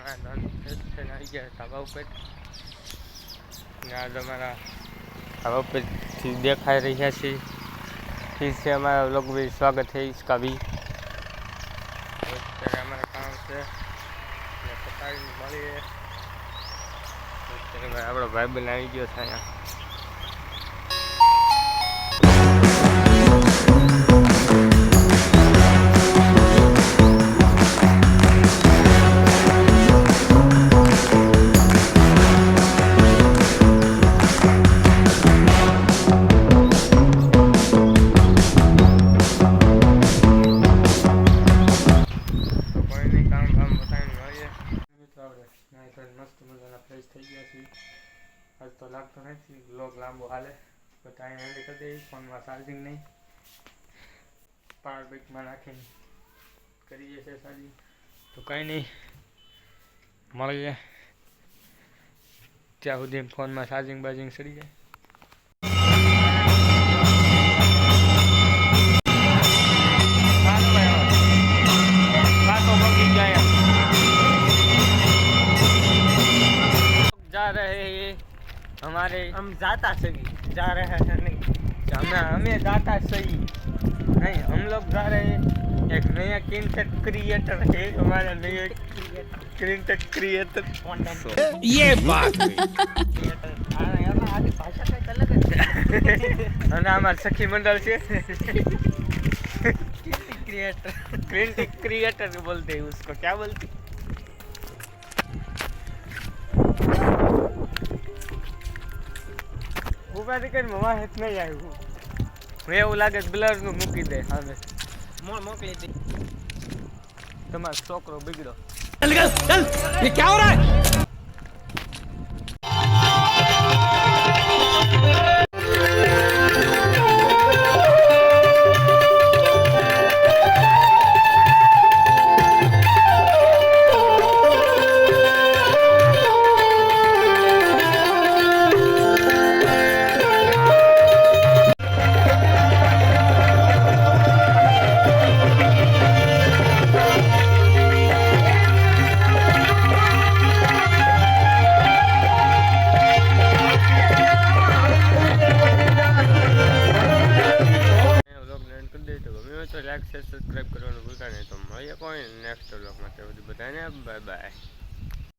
અમારા નોન થઈને આવી ગયા ધાબા ઉપર ને આ તમારા ધાબા ઉપરથી દેખાઈ રહ્યા છે फिर से हमारा लोग भी स्वागत है इसका भी हमारा काम से मળી આપણો ભાઈ બનાવી ગયો છે અહીંયા મસ્ત મજાના ફ્રેશ થઈ ગયા છીએ આજ તો લાગતો નથી બ્લોગ લાંબો હાલે તો ટાઈમ એન્ડ કરી દઈએ ફોનમાં ચાર્જિંગ નહીં પાવર બેંકમાં નાખીને કરીએ છીએ ચાર્જિંગ તો કંઈ નહીં મળીએ ત્યાં સુધી ફોનમાં ચાર્જિંગ બાર્જિંગ સડી જાય जा रहे हैं हमारे हम जाता सही जा रहे हैं नहीं हमें जाता सही नहीं हम लोग जा रहे हैं एक नया कंटेंट क्रिएटर है हमारा नया कंटेंट क्रिएटर ये बात भाषा कई अलग है અને અમાર સખી મંડળ છે कंटेंट क्रिएटर बोलते हैं उसको क्या बोलते ઉપાધિ કરીને મવા હેત નહીં આવ્યું મેં એવું લાગે બ્લરનું મૂકી દે હવે મોકલી દે તમારો છોકરો બગડો ચલ ये क्या हो रहा है તો લાઈક શેર સબસ્ક્રાઈબ કરવાનું ભૂલતા નહીં તો મળીએ કોઈ નેક્સ્ટ વ્લોગમાં તે બધું બધાને બાય બાય